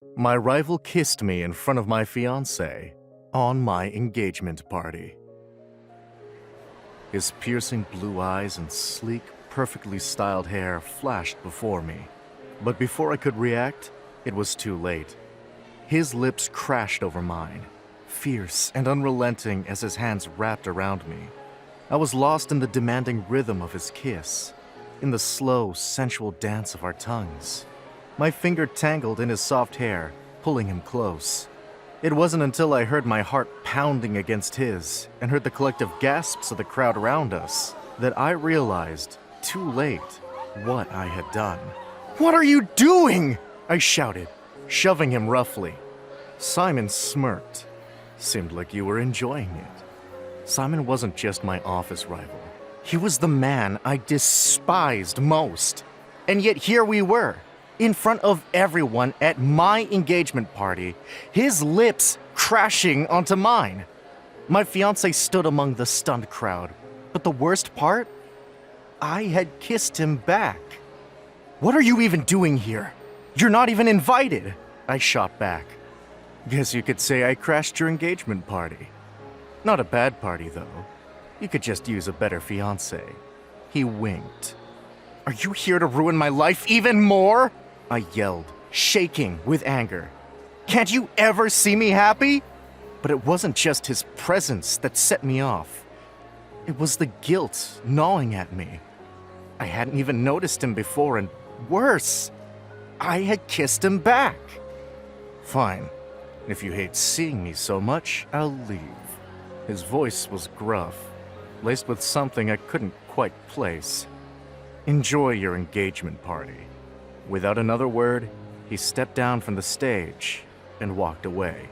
My rival kissed me in front of my fiancé on my engagement party. His piercing blue eyes and sleek, perfectly styled hair flashed before me. But before I could react, it was too late. His lips crashed over mine, fierce and unrelenting as his hands wrapped around me. I was lost in the demanding rhythm of his kiss, in the slow, sensual dance of our tongues. My finger tangled in his soft hair, pulling him close. It wasn't until I heard my heart pounding against his and heard the collective gasps of the crowd around us that I realized, too late, what I had done. "What are you doing?" I shouted, shoving him roughly. Simon smirked. "Seemed like you were enjoying it." Simon wasn't just my office rival. He was the man I despised most. And yet here we were, in front of everyone at my engagement party, his lips crashing onto mine. My fiancé stood among the stunned crowd, but the worst part? I had kissed him back. "What are you even doing here? You're not even invited," I shot back. "Guess you could say I crashed your engagement party. Not a bad party, though. You could just use a better fiancé." He winked. "Are you here to ruin my life even more?" I yelled, shaking with anger. "Can't you ever see me happy?" But it wasn't just his presence that set me off. It was the guilt gnawing at me. I hadn't even noticed him before, and worse, I had kissed him back. "Fine. If you hate seeing me so much, I'll leave." His voice was gruff, laced with something I couldn't quite place. "Enjoy your engagement party." Without another word, he stepped down from the stage and walked away.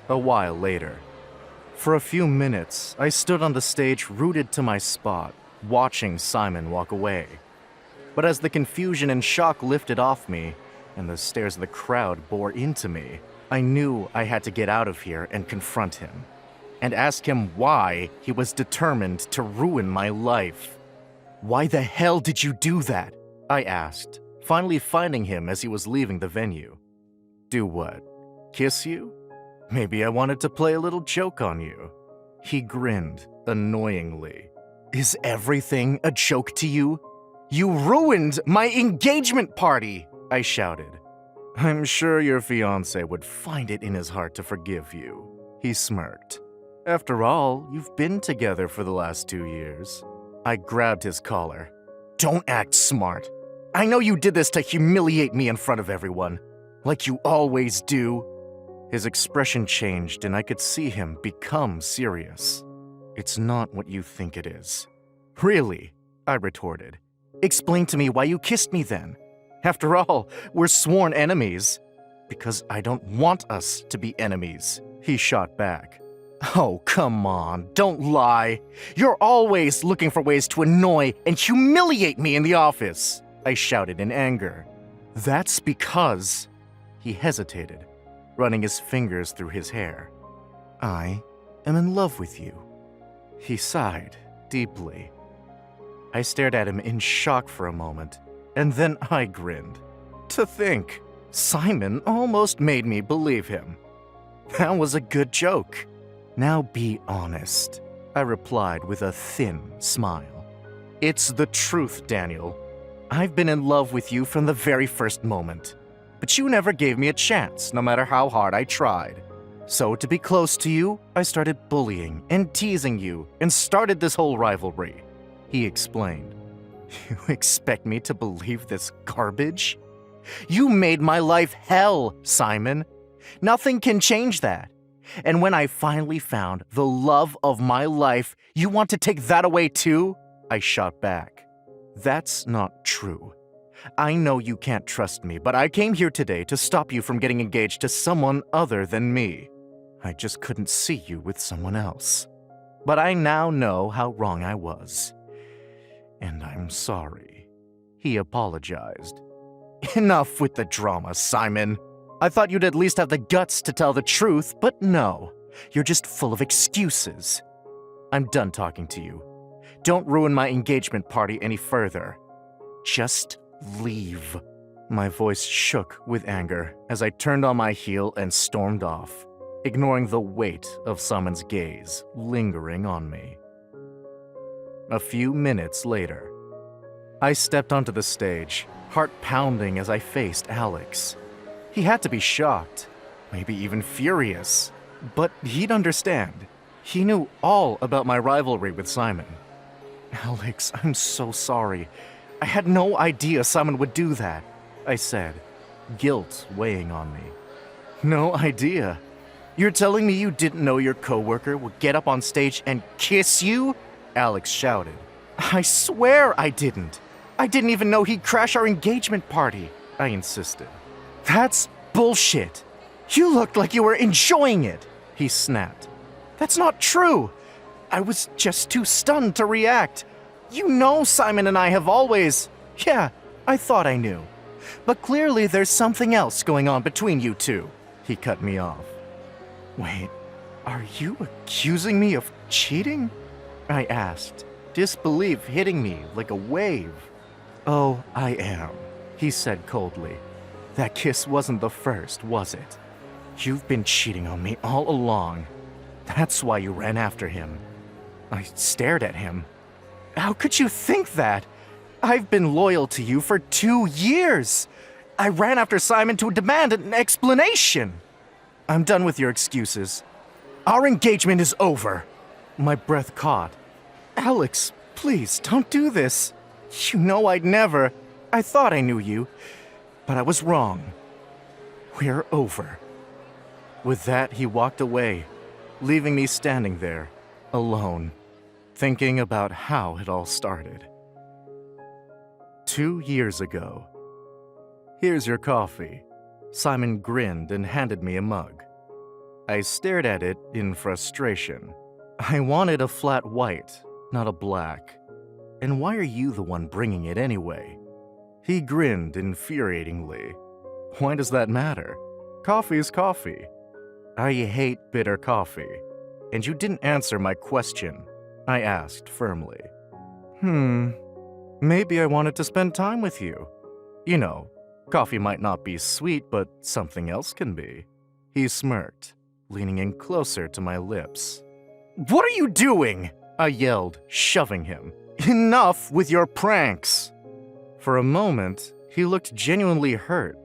A while later, for a few minutes, I stood on the stage rooted to my spot, watching Simon walk away. But as the confusion and shock lifted off me, and the stares of the crowd bore into me, I knew I had to get out of here and confront him, and ask him why he was determined to ruin my life. "Why the hell did you do that?" I asked, finally finding him as he was leaving the venue. "Do what? Kiss you? Maybe I wanted to play a little joke on you." He grinned annoyingly. "Is everything a joke to you? You ruined my engagement party!" I shouted. "I'm sure your fiancé would find it in his heart to forgive you." He smirked. "After all, you've been together for the last 2 years." I grabbed his collar. "Don't act smart. I know you did this to humiliate me in front of everyone, like you always do." His expression changed and I could see him become serious. "It's not what you think it is." "Really?" I retorted. "Explain to me why you kissed me then. After all, we're sworn enemies." "Because I don't want us to be enemies," he shot back. "Oh, come on, don't lie. You're always looking for ways to annoy and humiliate me in the office," I shouted in anger. "That's because..." He hesitated, running his fingers through his hair. "I am in love with you." He sighed deeply. I stared at him in shock for a moment, and then I grinned. To think, Simon almost made me believe him. That was a good joke. "Now be honest," I replied with a thin smile. "It's the truth, Daniel. I've been in love with you from the very first moment, but you never gave me a chance, no matter how hard I tried. So to be close to you, I started bullying and teasing you and started this whole rivalry," he explained. "You expect me to believe this garbage? You made my life hell, Simon. Nothing can change that. And when I finally found the love of my life, you want to take that away too?" I shot back. "That's not true. I know you can't trust me, but I came here today to stop you from getting engaged to someone other than me. I just couldn't see you with someone else. But I now know how wrong I was. And I'm sorry." He apologized. "Enough with the drama, Simon. I thought you'd at least have the guts to tell the truth, but no. You're just full of excuses. I'm done talking to you. Don't ruin my engagement party any further. Just leave." My voice shook with anger as I turned on my heel and stormed off, ignoring the weight of Simon's gaze lingering on me. A few minutes later, I stepped onto the stage, heart pounding as I faced Alex. He had to be shocked, maybe even furious, but he'd understand. He knew all about my rivalry with Simon. "Alex, I'm so sorry. I had no idea Simon would do that," I said, guilt weighing on me. "No idea? You're telling me you didn't know your coworker would get up on stage and kiss you?" Alex shouted. "I swear I didn't. I didn't even know he'd crash our engagement party," I insisted. "That's bullshit. You looked like you were enjoying it," he snapped. "That's not true. I was just too stunned to react. You know Simon and I have always..." "Yeah, I thought I knew. But clearly there's something else going on between you two," he cut me off. "Wait, are you accusing me of cheating?" I asked, disbelief hitting me like a wave. "Oh, I am," he said coldly. "That kiss wasn't the first, was it? You've been cheating on me all along. That's why you ran after him." I stared at him. "How could you think that? I've been loyal to you for 2 years. I ran after Simon to demand an explanation." "I'm done with your excuses. Our engagement is over." My breath caught. "Alex, please don't do this. You know I'd never. I thought I knew you, but I was wrong. We're over." With that, he walked away, leaving me standing there, alone, thinking about how it all started. 2 years ago. "Here's your coffee." Simon grinned and handed me a mug. I stared at it in frustration. I wanted a flat white, not a black. And why are you the one bringing it anyway? He grinned infuriatingly. Why does that matter? Coffee is coffee. I hate bitter coffee. And you didn't answer my question, I asked firmly. Maybe I wanted to spend time with you. You know, coffee might not be sweet, but something else can be. He smirked, leaning in closer to my lips. "What are you doing?" I yelled, shoving him. "Enough with your pranks!" For a moment, he looked genuinely hurt,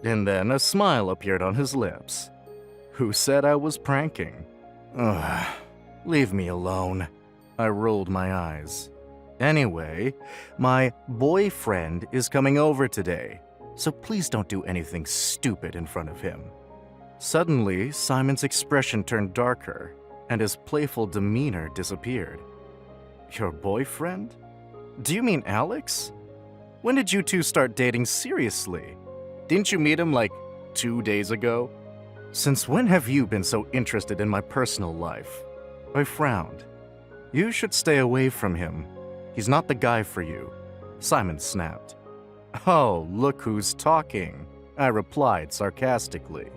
and then a smile appeared on his lips. Who said I was pranking? Ugh, leave me alone. I rolled my eyes. Anyway, my boyfriend is coming over today, so please don't do anything stupid in front of him. Suddenly, Simon's expression turned darker, and his playful demeanor disappeared. Your boyfriend? Do you mean Alex? When did you two start dating seriously? Didn't you meet him like 2 days ago? Since when have you been so interested in my personal life? I frowned. You should stay away from him. He's not the guy for you. Simon snapped. Oh, look who's talking, I replied sarcastically.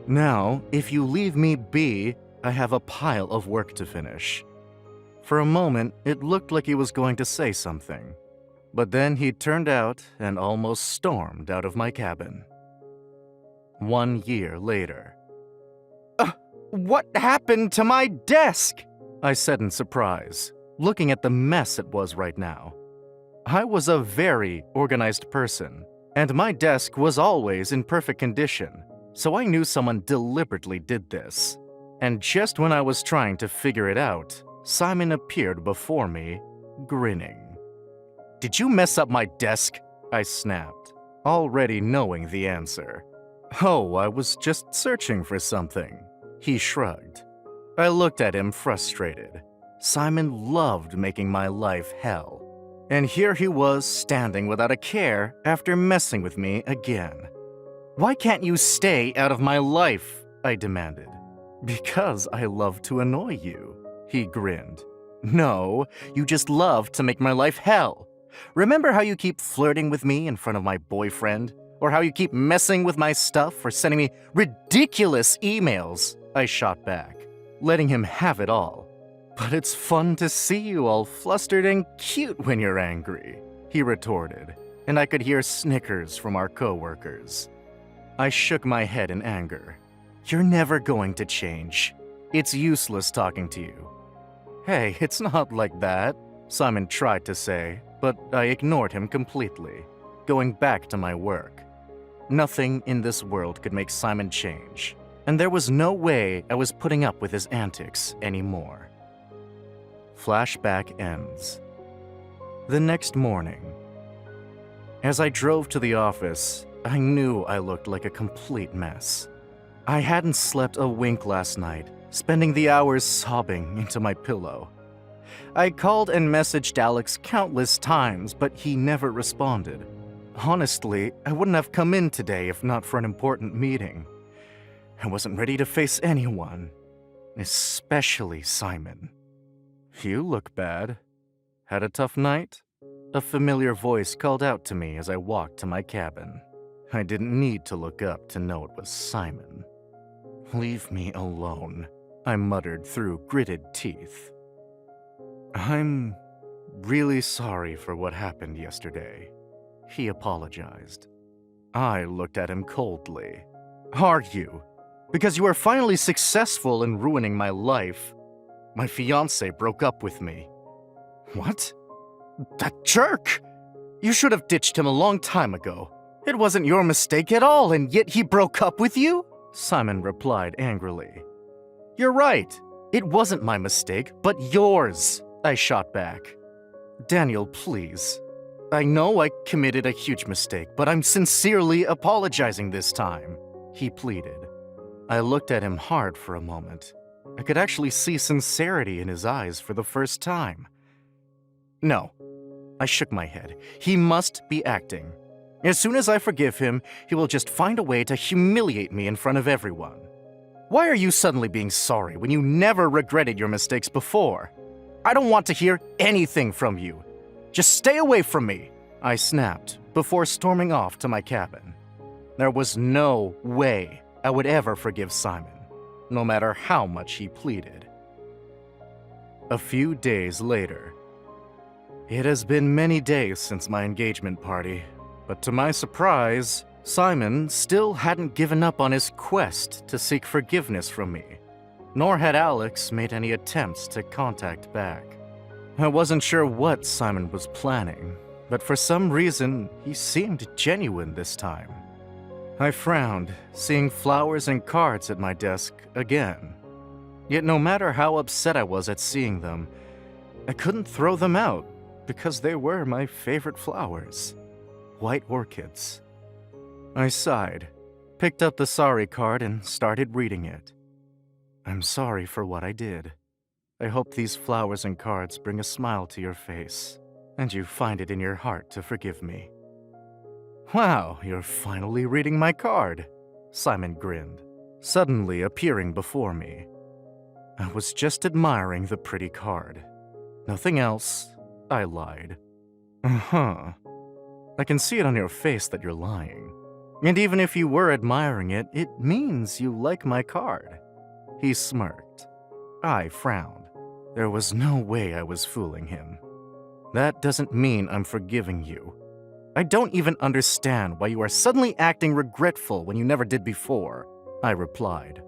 Now, if you leave me be, I have a pile of work to finish. For a moment, it looked like he was going to say something. But then he turned out and almost stormed out of my cabin. 1 year later. What happened to my desk? I said in surprise, looking at the mess it was right now. I was a very organized person, and my desk was always in perfect condition, so I knew someone deliberately did this. And just when I was trying to figure it out, Simon appeared before me, grinning. Did you mess up my desk? I snapped, already knowing the answer. Oh, I was just searching for something. He shrugged. I looked at him frustrated. Simon loved making my life hell. And here he was standing without a care after messing with me again. Why can't you stay out of my life? I demanded. Because I love to annoy you, he grinned. No, you just love to make my life hell. Remember how you keep flirting with me in front of my boyfriend? Or how you keep messing with my stuff or sending me ridiculous emails? I shot back, letting him have it all. But it's fun to see you all flustered and cute when you're angry, he retorted, and I could hear snickers from our co-workers. I shook my head in anger. You're never going to change. It's useless talking to you. Hey, it's not like that, Simon tried to say, but I ignored him completely, going back to my work. Nothing in this world could make Simon change, and there was no way I was putting up with his antics anymore. Flashback ends. The next morning. As I drove to the office, I knew I looked like a complete mess. I hadn't slept a wink last night, spending the hours sobbing into my pillow. I called and messaged Alex countless times, but he never responded. Honestly, I wouldn't have come in today if not for an important meeting. I wasn't ready to face anyone, especially Simon. You look bad. Had a tough night? A familiar voice called out to me as I walked to my cabin. I didn't need to look up to know it was Simon. Leave me alone, I muttered through gritted teeth. I'm really sorry for what happened yesterday. He apologized. I looked at him coldly. Are you? Because you are finally successful in ruining my life. My fiancé broke up with me. What? That jerk! You should have ditched him a long time ago. It wasn't your mistake at all, and yet he broke up with you? Simon replied angrily. You're right. It wasn't my mistake, but yours, I shot back. Daniel, please. I know I committed a huge mistake, but I'm sincerely apologizing this time, he pleaded. I looked at him hard for a moment. I could actually see sincerity in his eyes for the first time. No. I shook my head. He must be acting. As soon as I forgive him, he will just find a way to humiliate me in front of everyone. Why are you suddenly being sorry when you never regretted your mistakes before? I don't want to hear anything from you. Just stay away from me, I snapped before storming off to my cabin. There was no way I would ever forgive Simon, no matter how much he pleaded. A few days later. It has been many days since my engagement party, but to my surprise, Simon still hadn't given up on his quest to seek forgiveness from me, nor had Alex made any attempts to contact back. I wasn't sure what Simon was planning, but for some reason, he seemed genuine this time. I frowned, seeing flowers and cards at my desk again. Yet no matter how upset I was at seeing them, I couldn't throw them out because they were my favorite flowers. White orchids. I sighed, picked up the sorry card and started reading it. I'm sorry for what I did. I hope these flowers and cards bring a smile to your face, and you find it in your heart to forgive me. Wow, you're finally reading my card, Simon grinned, suddenly appearing before me. I was just admiring the pretty card. Nothing else, I lied. Uh-huh. I can see it on your face that you're lying. And even if you were admiring it, it means you like my card. He smirked. I frowned. There was no way I was fooling him. That doesn't mean I'm forgiving you. I don't even understand why you are suddenly acting regretful when you never did before, I replied.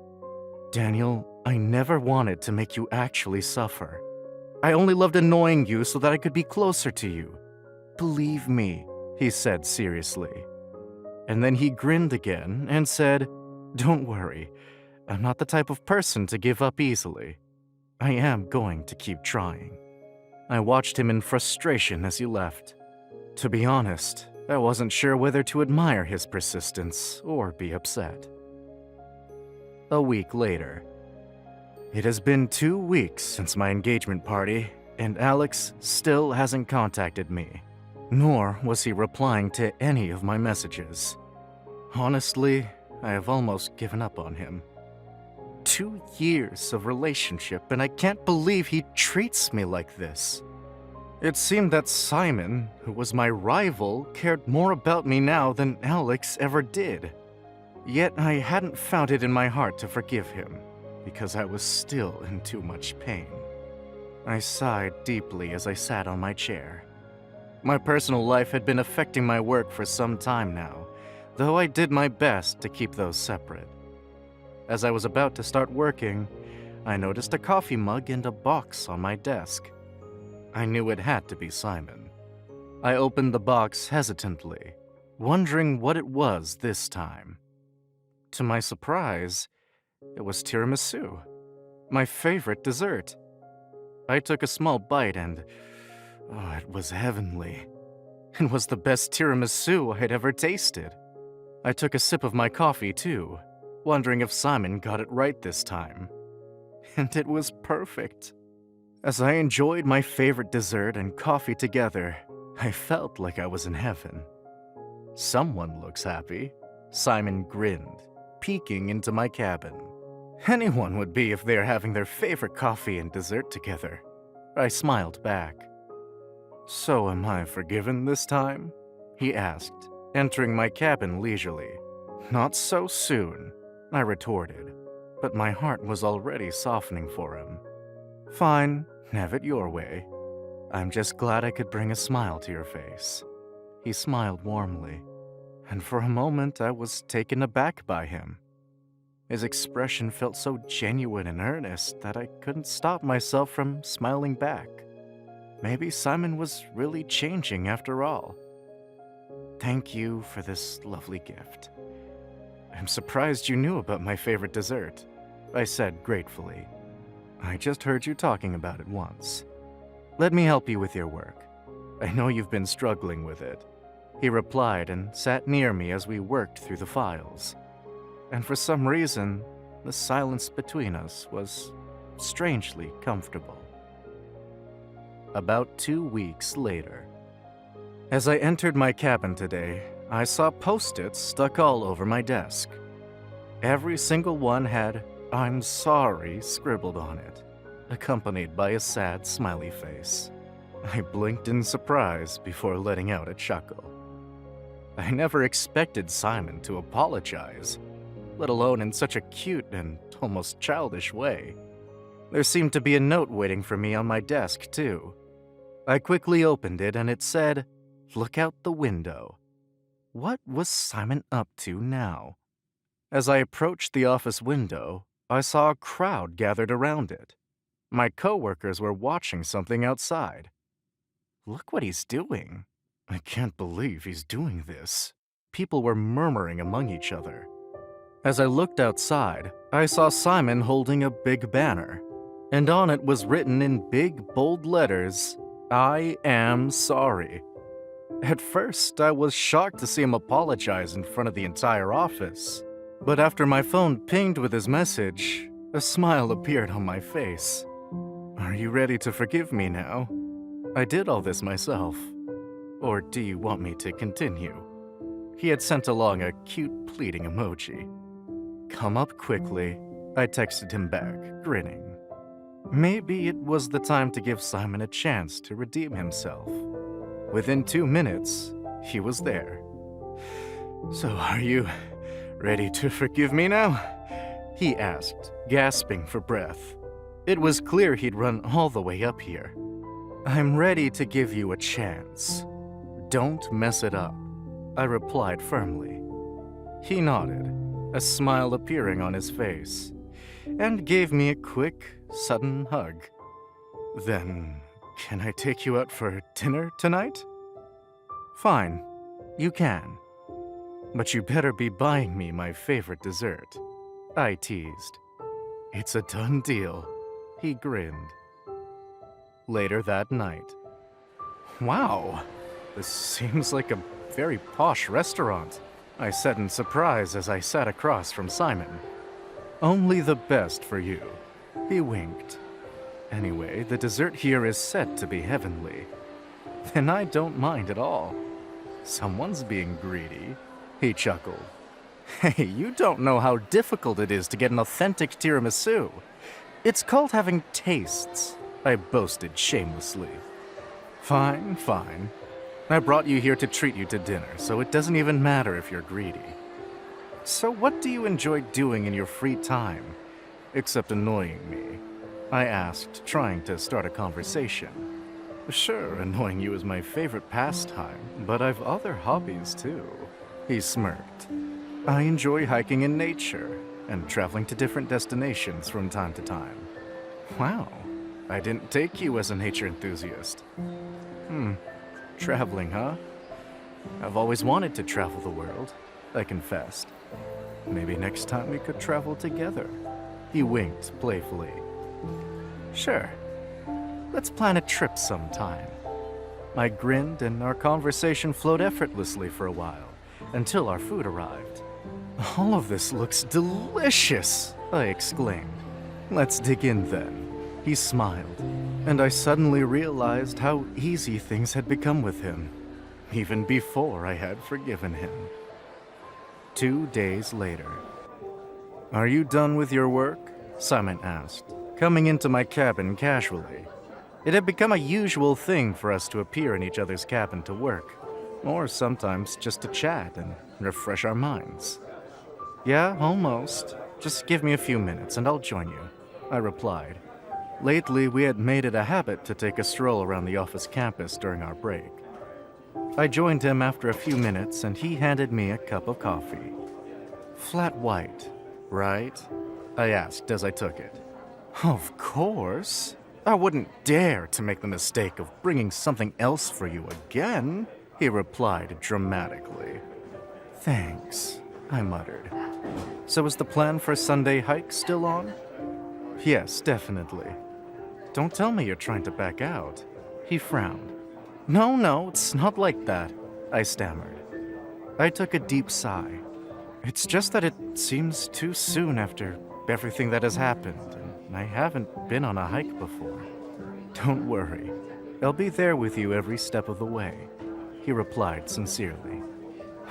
Daniel, I never wanted to make you actually suffer. I only loved annoying you so that I could be closer to you. Believe me, he said seriously. And then he grinned again and said, Don't worry, I'm not the type of person to give up easily. I am going to keep trying. I watched him in frustration as he left. To be honest, I wasn't sure whether to admire his persistence or be upset. A week later. It has been 2 weeks since my engagement party, and Alex still hasn't contacted me, nor was he replying to any of my messages. Honestly, I have almost given up on him. 2 years of relationship, and I can't believe he treats me like this. It seemed that Simon, who was my rival, cared more about me now than Alex ever did. Yet I hadn't found it in my heart to forgive him, because I was still in too much pain. I sighed deeply as I sat on my chair. My personal life had been affecting my work for some time now, though I did my best to keep those separate. As I was about to start working, I noticed a coffee mug and a box on my desk. I knew it had to be Simon. I opened the box hesitantly, wondering what it was this time. To my surprise, it was tiramisu, my favorite dessert. I took a small bite and, it was heavenly. It was the best tiramisu I had ever tasted. I took a sip of my coffee too, wondering if Simon got it right this time. And it was perfect. As I enjoyed my favorite dessert and coffee together, I felt like I was in heaven. "Someone looks happy," Simon grinned, peeking into my cabin. "Anyone would be if they're having their favorite coffee and dessert together." I smiled back. "So am I forgiven this time?" he asked, entering my cabin leisurely. "Not so soon," I retorted, but my heart was already softening for him. "Fine, have it your way. I'm just glad I could bring a smile to your face." He smiled warmly, and for a moment I was taken aback by him. His expression felt so genuine and earnest that I couldn't stop myself from smiling back. Maybe Simon was really changing after all. "Thank you for this lovely gift. I'm surprised you knew about my favorite dessert," I said gratefully. "I just heard you talking about it once. Let me help you with your work. I know you've been struggling with it." He replied and sat near me as we worked through the files. And for some reason, the silence between us was strangely comfortable. About 2 weeks later. As I entered my cabin today, I saw Post-its stuck all over my desk. Every single one had "I'm sorry" scribbled on it, accompanied by a sad smiley face. I blinked in surprise before letting out a chuckle. I never expected Simon to apologize, let alone in such a cute and almost childish way. There seemed to be a note waiting for me on my desk, too. I quickly opened it and it said, "Look out the window." What was Simon up to now? As I approached the office window, I saw a crowd gathered around it. My coworkers were watching something outside. "Look what he's doing. I can't believe he's doing this." People were murmuring among each other. As I looked outside, I saw Simon holding a big banner, and on it was written in big, bold letters, "I am sorry." At first, I was shocked to see him apologize in front of the entire office. But after my phone pinged with his message, a smile appeared on my face. "Are you ready to forgive me now? I did all this myself. Or do you want me to continue?" He had sent along a cute pleading emoji. "Come up quickly," I texted him back, grinning. Maybe it was the time to give Simon a chance to redeem himself. Within 2 minutes, he was there. "So are you ready to forgive me now?" he asked, gasping for breath. It was clear he'd run all the way up here. "I'm ready to give you a chance. Don't mess it up," I replied firmly. He nodded, a smile appearing on his face, and gave me a quick, sudden hug. "Then, can I take you out for dinner tonight?" "Fine, you can. But you better be buying me my favorite dessert," I teased. "It's a done deal," he grinned. Later that night. "Wow, this seems like a very posh restaurant," I said in surprise as I sat across from Simon. "Only the best for you," he winked. "Anyway, the dessert here is said to be heavenly. Then I don't mind at all. Someone's being greedy," he chuckled. "Hey, you don't know how difficult it is to get an authentic tiramisu. It's called having tastes," I boasted shamelessly. "Fine, fine. I brought you here to treat you to dinner, so it doesn't even matter if you're greedy. So what do you enjoy doing in your free time, except annoying me?" I asked, trying to start a conversation. Sure, annoying you is my favorite pastime, but I've other hobbies too. He smirked. I enjoy hiking in nature and traveling to different destinations from time to time. Wow, I didn't take you as a nature enthusiast. Traveling, huh? I've always wanted to travel the world, I confessed. Maybe next time we could travel together. He winked playfully. Sure. Let's plan a trip sometime. I grinned and our conversation flowed effortlessly for a while, until our food arrived. All of this looks delicious, I exclaimed. Let's dig in then. He smiled, and I suddenly realized how easy things had become with him, even before I had forgiven him. 2 days later. Are you done with your work? Simon asked, coming into my cabin casually. It had become a usual thing for us to appear in each other's cabin to work, or sometimes just to chat and refresh our minds. Yeah, almost. Just give me a few minutes and I'll join you, I replied. Lately, we had made it a habit to take a stroll around the office campus during our break. I joined him after a few minutes and he handed me a cup of coffee. Flat white, right? I asked as I took it. Of course. I wouldn't dare to make the mistake of bringing something else for you again, he replied dramatically. Thanks, I muttered. So is the plan for a Sunday hike still on? Yes, definitely. Don't tell me you're trying to back out. He frowned. No, it's not like that, I stammered. I took a deep sigh. It's just that it seems too soon after everything that has happened, and I haven't been on a hike before. Don't worry. I'll be there with you every step of the way, he replied sincerely.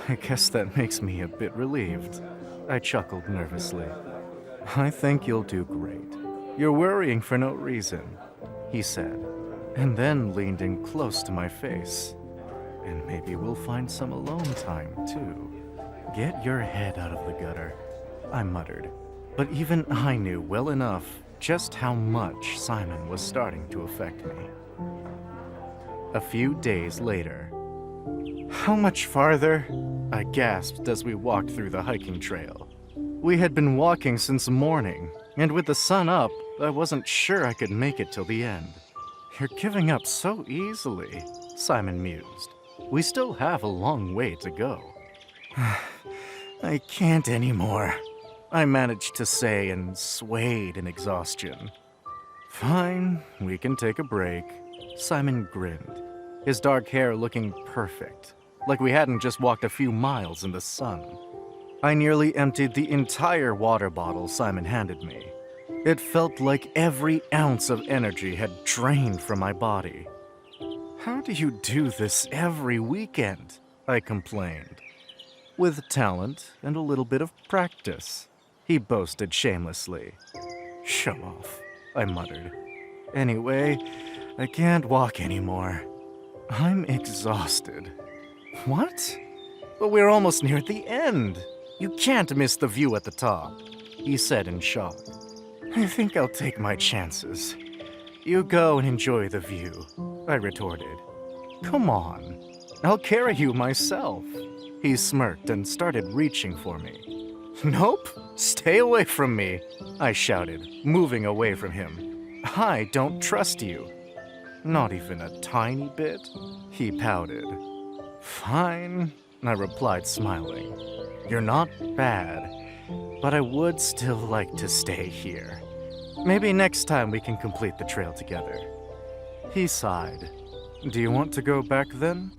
I guess that makes me a bit relieved. I chuckled nervously. I think you'll do great. You're worrying for no reason, he said, and then leaned in close to my face. And maybe we'll find some alone time, too. Get your head out of the gutter, I muttered. But even I knew well enough just how much Simon was starting to affect me. A few days later. How much farther? I gasped as we walked through the hiking trail. We had been walking since morning, and with the sun up, I wasn't sure I could make it till the end. You're giving up so easily, Simon mused. We still have a long way to go. I can't anymore, I managed to say and swayed in exhaustion. Fine, we can take a break. Simon grinned, his dark hair looking perfect, like we hadn't just walked a few miles in the sun. I nearly emptied the entire water bottle Simon handed me. It felt like every ounce of energy had drained from my body. How do you do this every weekend? I complained. With talent and a little bit of practice, he boasted shamelessly. Show off, I muttered. Anyway, I can't walk anymore. I'm exhausted. What? But we're almost near the end. You can't miss the view at the top, he said in shock. I think I'll take my chances. You go and enjoy the view, I retorted. Come on, I'll carry you myself. He smirked and started reaching for me. Nope, stay away from me, I shouted, moving away from him. I don't trust you. Not even a tiny bit, he pouted. Fine, I replied, smiling. You're not bad, but I would still like to stay here. Maybe next time we can complete the trail together. He sighed. Do you want to go back then?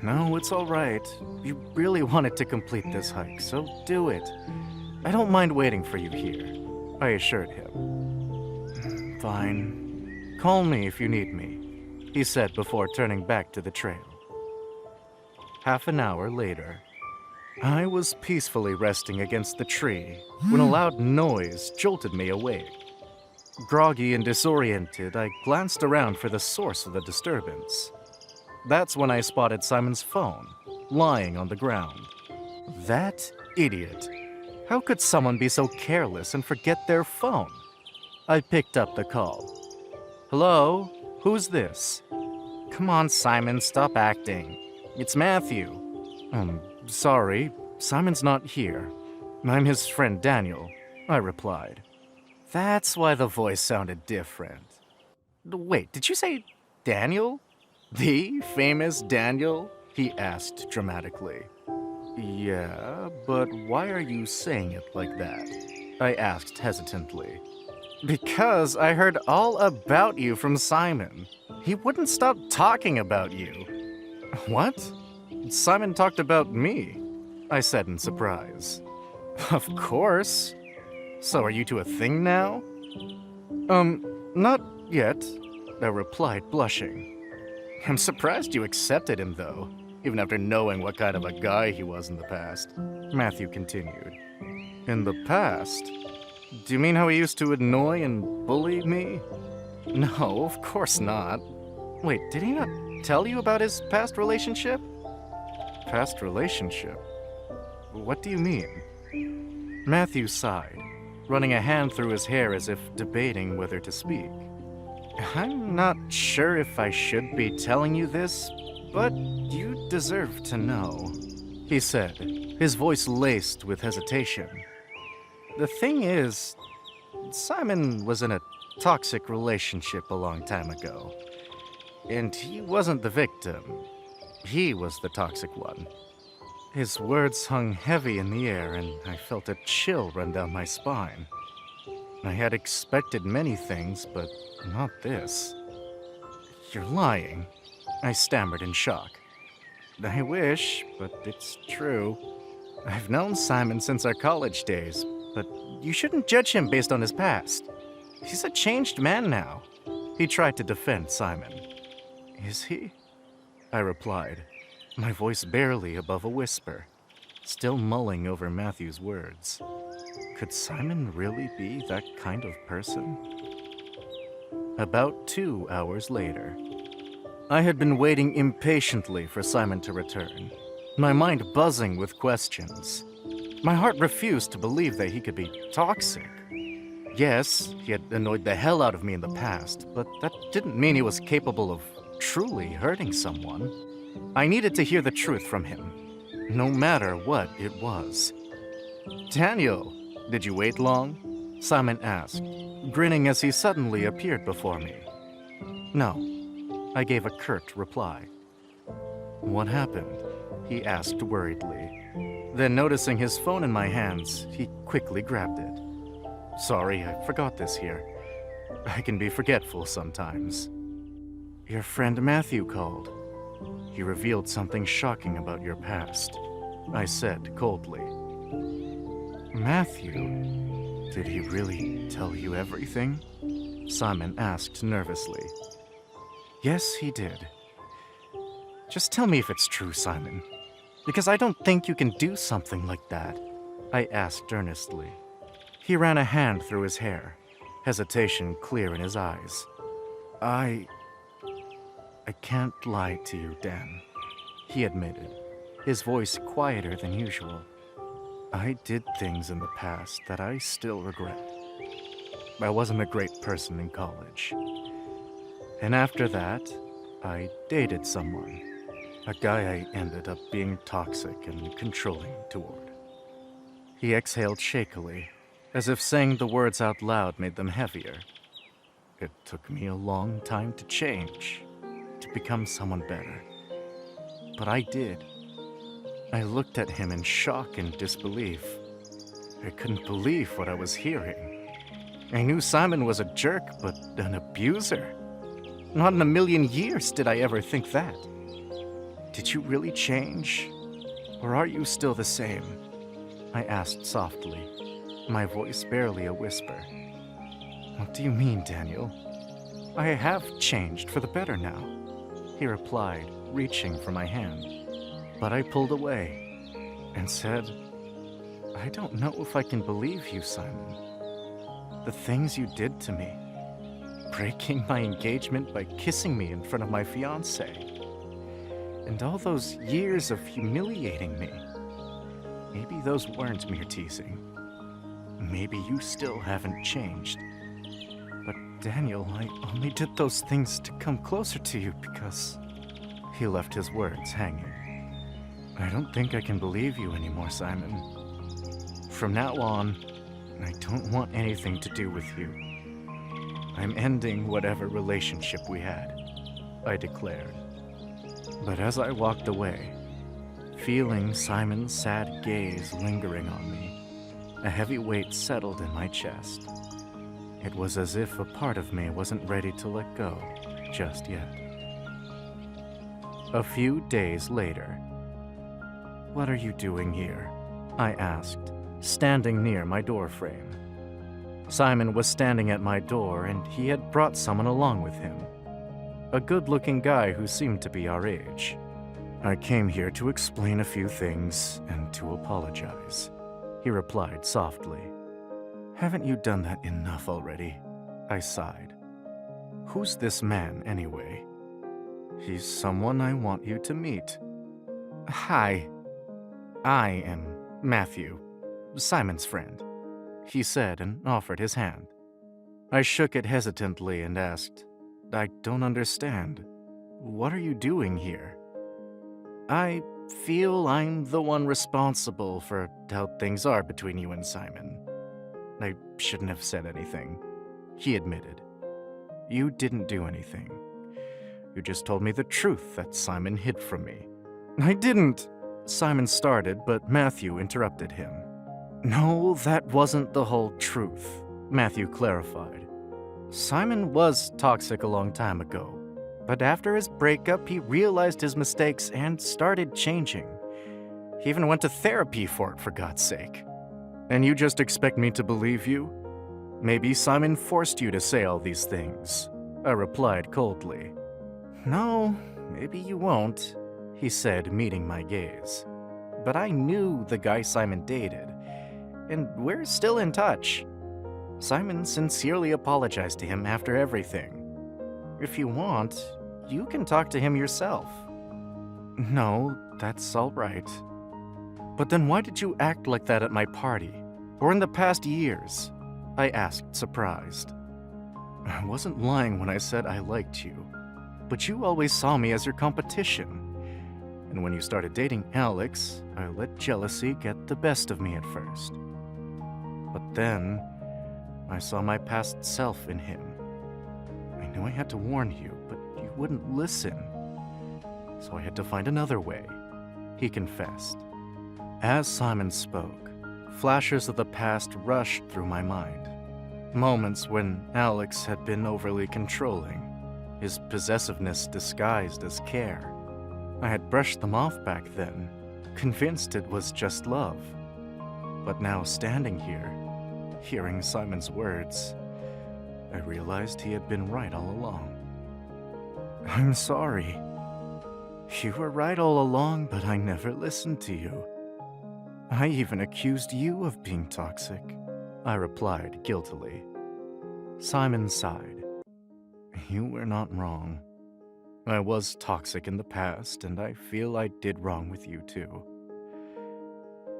No, it's all right. You really wanted to complete this hike, so do it. I don't mind waiting for you here, I assured him. Fine. Call me if you need me, he said before turning back to the trail. Half an hour later, I was peacefully resting against the tree when a loud noise jolted me awake. Groggy and disoriented, I glanced around for the source of the disturbance. That's when I spotted Simon's phone, lying on the ground. That idiot. How could someone be so careless and forget their phone? I picked up the call. Hello? Who's this? Come on, Simon, stop acting. It's Matthew. Sorry, Simon's not here. I'm his friend Daniel, I replied. That's why the voice sounded different. Wait, did you say Daniel? The famous Daniel? He asked dramatically. Yeah, but why are you saying it like that? I asked hesitantly. Because I heard all about you from Simon. He wouldn't stop talking about you. What? Simon talked about me, I said in surprise. Of course. So are you two a thing now? Not yet, I replied, blushing. I'm surprised you accepted him, though, even after knowing what kind of a guy he was in the past. Matthew continued. In the past? Do you mean how he used to annoy and bully me? No, of course not. Wait, did he not tell you about his past relationship? Past relationship? What do you mean? Matthew sighed, running a hand through his hair as if debating whether to speak. I'm not sure if I should be telling you this, but you deserve to know, he said, his voice laced with hesitation. The thing is, Simon was in a toxic relationship a long time ago, and he wasn't the victim. He was the toxic one. His words hung heavy in the air, and I felt a chill run down my spine. I had expected many things, but not this. You're lying, I stammered in shock. I wish, but it's true. I've known Simon since our college days, but you shouldn't judge him based on his past. He's a changed man now. He tried to defend Simon. Is he? I replied, my voice barely above a whisper, still mulling over Matthew's words. Could Simon really be that kind of person? About 2 hours later, I had been waiting impatiently for Simon to return, my mind buzzing with questions. My heart refused to believe that he could be toxic. Yes, he had annoyed the hell out of me in the past, but that didn't mean he was capable of truly hurting someone. I needed to hear the truth from him, no matter what it was. Daniel, did you wait long? Simon asked, grinning as he suddenly appeared before me. No, I gave a curt reply. What happened? He asked worriedly. Then, noticing his phone in my hands, he quickly grabbed it. Sorry, I forgot this here. I can be forgetful sometimes. Your friend Matthew called. He revealed something shocking about your past, I said coldly. Matthew? Did he really tell you everything? Simon asked nervously. Yes, he did. Just tell me if it's true, Simon. Because I don't think you can do something like that, I asked earnestly. He ran a hand through his hair, hesitation clear in his eyes. I can't lie to you, Dan, he admitted, his voice quieter than usual. I did things in the past that I still regret. I wasn't a great person in college. And after that, I dated someone. A guy I ended up being toxic and controlling toward. He exhaled shakily, as if saying the words out loud made them heavier. It took me a long time to change, to become someone better. But I did. I looked at him in shock and disbelief. I couldn't believe what I was hearing. I knew Simon was a jerk, but an abuser? Not in a million years did I ever think that. Did you really change? Or are you still the same? I asked softly, my voice barely a whisper. What do you mean, Daniel? I have changed for the better now, he replied, reaching for my hand. But I pulled away and said, I don't know if I can believe you, Simon. The things you did to me, breaking my engagement by kissing me in front of my fiancé, and all those years of humiliating me. Maybe those weren't mere teasing. Maybe you still haven't changed. But Daniel, I only did those things to come closer to you because He left his words hanging. I don't think I can believe you anymore, Simon. From now on, I don't want anything to do with you. I'm ending whatever relationship we had, I declared. But as I walked away, feeling Simon's sad gaze lingering on me, a heavy weight settled in my chest. It was as if a part of me wasn't ready to let go just yet. A few days later, "What are you doing here?" I asked, standing near my doorframe. Simon was standing at my door, and he had brought someone along with him. A good-looking guy who seemed to be our age. "I came here to explain a few things and to apologize," he replied softly. "Haven't you done that enough already?" I sighed. "Who's this man, anyway?" "He's someone I want you to meet." "Hi. I am Matthew, Simon's friend," he said and offered his hand. I shook it hesitantly and asked, "I don't understand. What are you doing here?" "I feel I'm the one responsible for how things are between you and Simon." "I shouldn't have said anything," he admitted. "You didn't do anything. You just told me the truth that Simon hid from me." "I didn't," Simon started, but Matthew interrupted him. "No, that wasn't the whole truth," Matthew clarified. "Simon was toxic a long time ago, but after his breakup, he realized his mistakes and started changing. He even went to therapy for it, for God's sake." "And you just expect me to believe you? Maybe Simon forced you to say all these things," I replied coldly. "No, maybe you won't," he said, meeting my gaze. "But I knew the guy Simon dated, and we're still in touch. Simon sincerely apologized to him after everything. If you want, you can talk to him yourself." "No, that's all right. But then why did you act like that at my party, or in the past years?" I asked, surprised. "I wasn't lying when I said I liked you, but you always saw me as your competition. And when you started dating Alex, I let jealousy get the best of me at first. But then, I saw my past self in him. I knew I had to warn you, but you wouldn't listen. So I had to find another way," he confessed. As Simon spoke, flashes of the past rushed through my mind. Moments when Alex had been overly controlling, his possessiveness disguised as care. I had brushed them off back then, convinced it was just love. But now standing here, hearing Simon's words, I realized he had been right all along. "I'm sorry. You were right all along, but I never listened to you. I even accused you of being toxic," I replied guiltily. Simon sighed. "You were not wrong. I was toxic in the past, and I feel I did wrong with you too.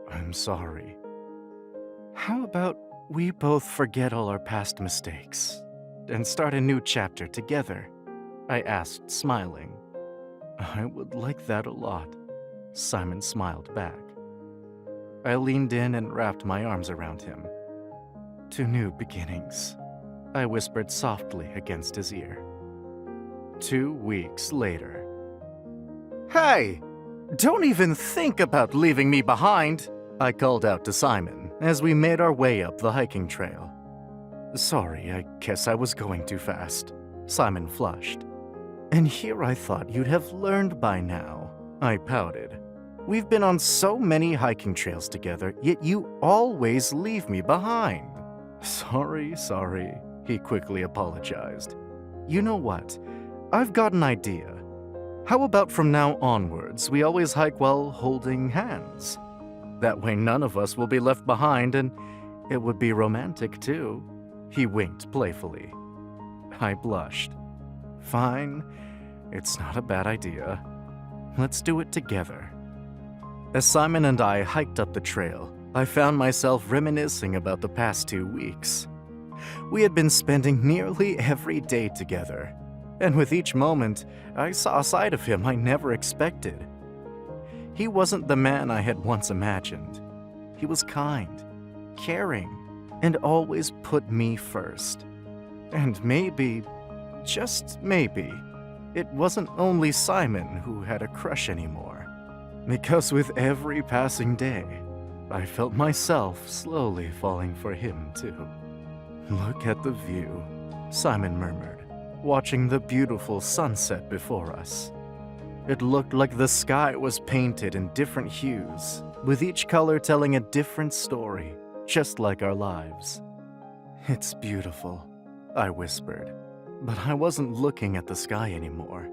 I'm sorry. How about we both forget all our past mistakes and start a new chapter together?" I asked, smiling. "I would like that a lot," Simon smiled back. I leaned in and wrapped my arms around him. "To new beginnings," I whispered softly against his ear. 2 weeks later. "Hey! Don't even think about leaving me behind!" I called out to Simon as we made our way up the hiking trail. "Sorry, I guess I was going too fast," Simon flushed. "And here I thought you'd have learned by now," I pouted. "We've been on so many hiking trails together, yet you always leave me behind." Sorry, he quickly apologized. "You know what? I've got an idea. How about from now onwards, we always hike while holding hands? That way none of us will be left behind, and it would be romantic too." He winked playfully. I blushed. "Fine, it's not a bad idea. Let's do it together." As Simon and I hiked up the trail, I found myself reminiscing about the past 2 weeks. We had been spending nearly every day together. And with each moment, I saw a side of him I never expected. He wasn't the man I had once imagined. He was kind, caring, and always put me first. And maybe, just maybe, it wasn't only Simon who had a crush anymore. Because with every passing day, I felt myself slowly falling for him too. "Look at the view," Simon murmured, watching the beautiful sunset before us. It looked like the sky was painted in different hues, with each color telling a different story, just like our lives. "It's beautiful," I whispered, but I wasn't looking at the sky anymore,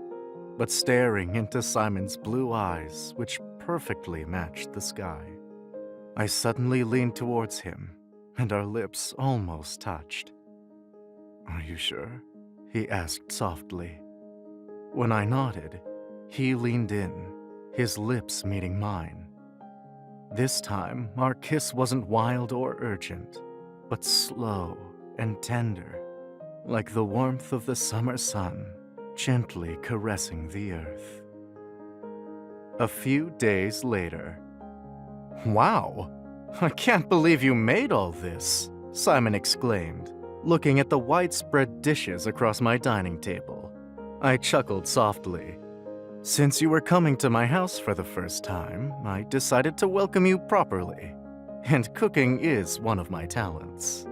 but staring into Simon's blue eyes, which perfectly matched the sky. I suddenly leaned towards him, and our lips almost touched. "Are you sure?" he asked softly. When I nodded, he leaned in, his lips meeting mine. This time, our kiss wasn't wild or urgent, but slow and tender, like the warmth of the summer sun gently caressing the earth. A few days later. "Wow! I can't believe you made all this," Simon exclaimed, looking at the widespread dishes across my dining table. I chuckled softly. "Since you were coming to my house for the first time, I decided to welcome you properly. And cooking is one of my talents."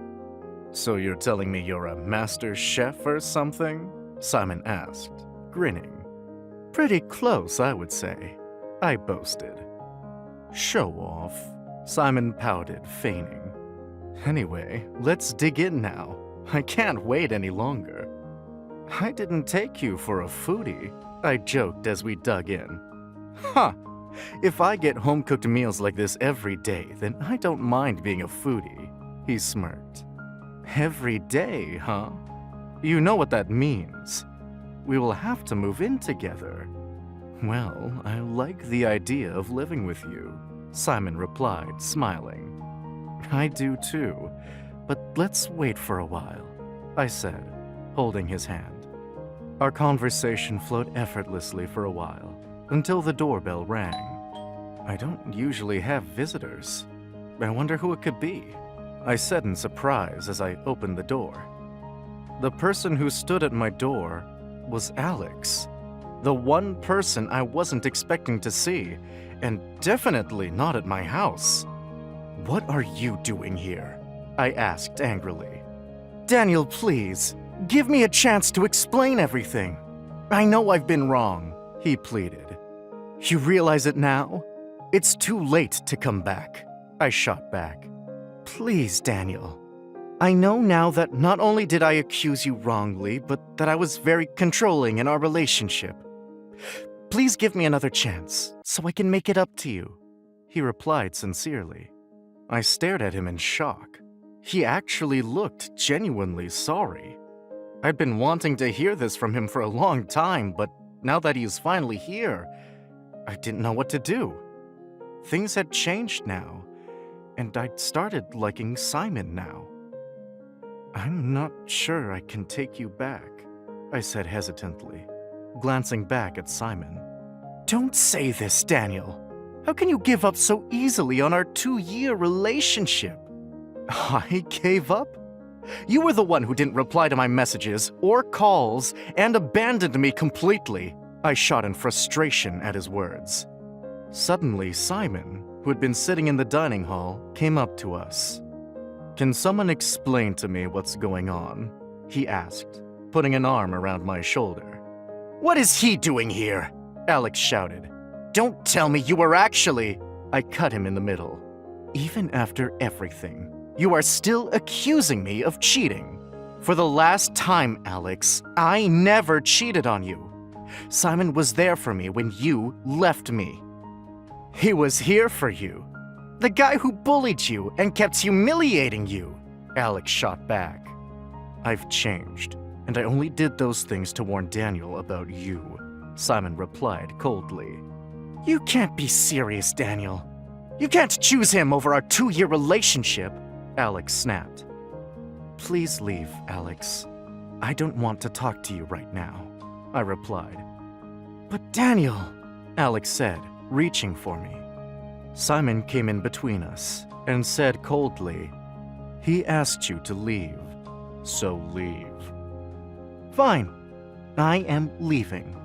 "So you're telling me you're a master chef or something?" Simon asked, grinning. "Pretty close, I would say," I boasted. "Show off," Simon pouted, feigning. "Anyway, let's dig in now. I can't wait any longer." "I didn't take you for a foodie," I joked as we dug in. "Huh! If I get home-cooked meals like this every day, then I don't mind being a foodie," he smirked. "Every day, huh? You know what that means. We will have to move in together." "Well, I like the idea of living with you," Simon replied, smiling. "I do too, but let's wait for a while," I said, holding his hand. Our conversation flowed effortlessly for a while, until the doorbell rang. "I don't usually have visitors. I wonder who it could be," I said in surprise as I opened the door. The person who stood at my door was Alex, the one person I wasn't expecting to see, and definitely not at my house. "What are you doing here?" I asked angrily. "Daniel, please, give me a chance to explain everything. I know I've been wrong," he pleaded. "You realize it now? It's too late to come back," I shot back. "Please, Daniel. I know now that not only did I accuse you wrongly, but that I was very controlling in our relationship. Please give me another chance, so I can make it up to you," he replied sincerely. I stared at him in shock. He actually looked genuinely sorry. I'd been wanting to hear this from him for a long time, but now that he is finally here, I didn't know what to do. Things had changed now, and I'd started liking Simon now. "I'm not sure I can take you back," I said hesitantly, glancing back at Simon. "Don't say this, Daniel. How can you give up so easily on our 2-year relationship?" "I gave up? You were the one who didn't reply to my messages or calls and abandoned me completely," I shot in frustration at his words. Suddenly, Simon, who had been sitting in the dining hall, came up to us. "Can someone explain to me what's going on?" he asked, putting an arm around my shoulder. "What is he doing here?" Alex shouted. "Don't tell me you were actually—" I cut him in the middle. "Even after everything, you are still accusing me of cheating. For the last time, Alex, I never cheated on you. Simon was there for me when you left me." "He was here for you. The guy who bullied you and kept humiliating you," Alex shot back. "I've changed, and I only did those things to warn Daniel about you," Simon replied coldly. "You can't be serious, Daniel. You can't choose him over our 2-year relationship," Alex snapped. "Please leave, Alex. I don't want to talk to you right now," I replied. But Daniel, Alex said, reaching for me. Simon came in between us and said coldly, he asked you to leave, so leave. Fine, I am leaving.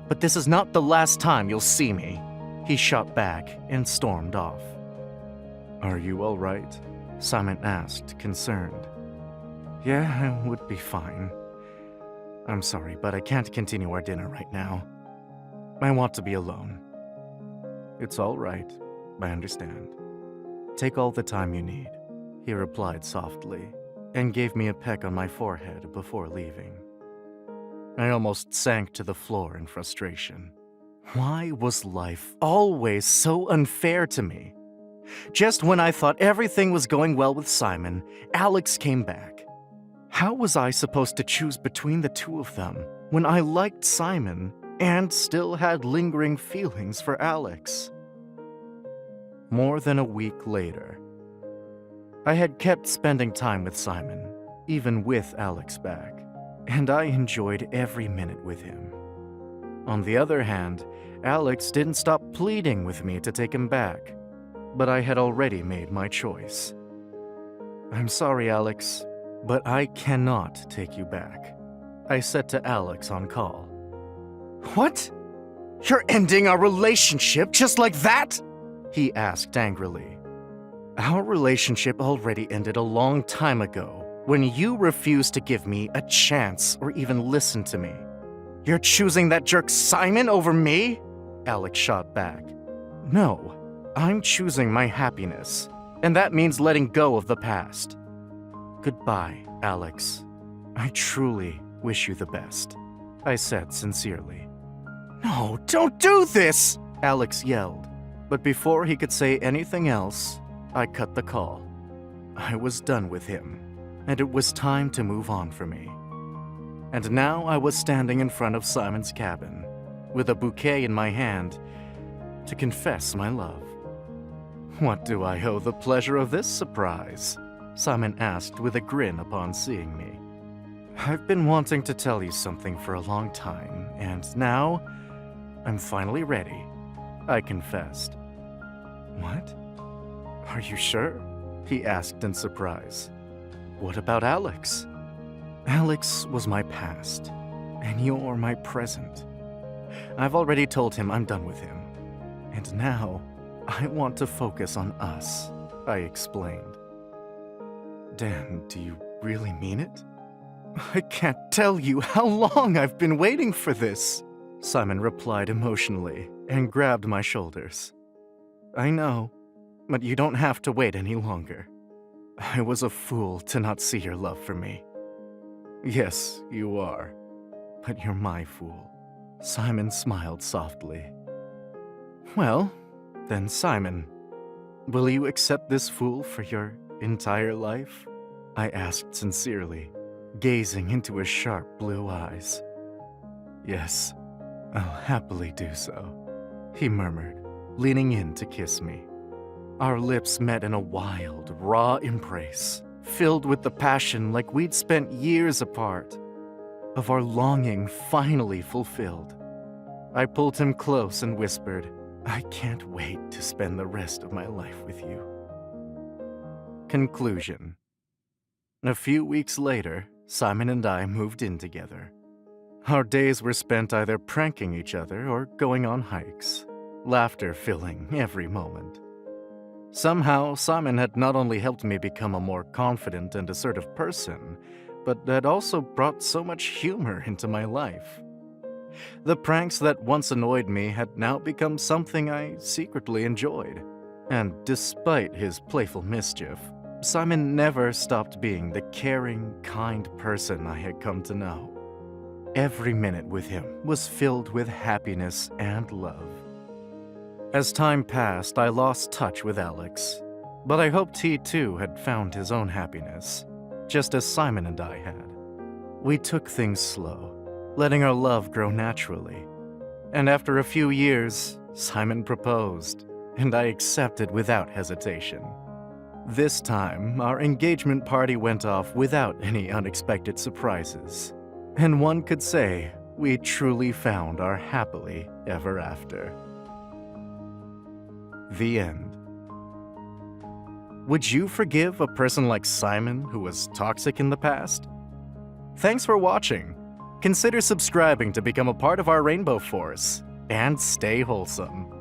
But this is not the last time you'll see me. He shot back and stormed off. Are you all right? Simon asked, concerned. Yeah, I would be fine. I'm sorry, but I can't continue our dinner right now. I want to be alone. It's all right. I understand. Take all the time you need, he replied softly, and gave me a peck on my forehead before leaving. I almost sank to the floor in frustration. Why was life always so unfair to me? Just when I thought everything was going well with Simon, Alex came back. How was I supposed to choose between the two of them when I liked Simon and still had lingering feelings for Alex? More than a week later, I had kept spending time with Simon, even with Alex back, and I enjoyed every minute with him. On the other hand, Alex didn't stop pleading with me to take him back, but I had already made my choice. I'm sorry, Alex, but I cannot take you back, I said to Alex on call. What? You're ending our relationship just like that? He asked angrily. Our relationship already ended a long time ago when you refused to give me a chance or even listen to me. You're choosing that jerk Simon over me? Alex shot back. No, I'm choosing my happiness, and that means letting go of the past. Goodbye, Alex. I truly wish you the best, I said sincerely. No, don't do this, Alex yelled. But before he could say anything else, I cut the call. I was done with him, and it was time to move on for me. And now I was standing in front of Simon's cabin, with a bouquet in my hand, to confess my love. What do I owe the pleasure of this surprise? Simon asked with a grin upon seeing me. I've been wanting to tell you something for a long time, and now I'm finally ready, I confessed. What? Are you sure? He asked in surprise. What about Alex? Alex was my past, and you're my present. I've already told him I'm done with him, and now I want to focus on us, I explained. Dan, do you really mean it? I can't tell you how long I've been waiting for this, Simon replied emotionally and grabbed my shoulders. I know, but you don't have to wait any longer. I was a fool to not see your love for me. Yes, you are, but you're my fool. Simon smiled softly. Well, then Simon, will you accept this fool for your entire life? I asked sincerely, gazing into his sharp blue eyes. Yes, I'll happily do so, he murmured, leaning in to kiss me. Our lips met in a wild, raw embrace, filled with the passion like we'd spent years apart, of our longing finally fulfilled. I pulled him close and whispered, I can't wait to spend the rest of my life with you. Conclusion. A few weeks later, Simon and I moved in together. Our days were spent either pranking each other or going on hikes, laughter filling every moment. Somehow, Simon had not only helped me become a more confident and assertive person, but had also brought so much humor into my life. The pranks that once annoyed me had now become something I secretly enjoyed. And despite his playful mischief, Simon never stopped being the caring, kind person I had come to know. Every minute with him was filled with happiness and love. As time passed, I lost touch with Alex, but I hoped he too had found his own happiness, just as Simon and I had. We took things slow, letting our love grow naturally. And after a few years, Simon proposed, and I accepted without hesitation. This time, our engagement party went off without any unexpected surprises. And one could say, we truly found our happily ever after. The end. Would you forgive a person like Simon who was toxic in the past? Thanks for watching. Consider subscribing to become a part of our Rainbow Force, and stay wholesome.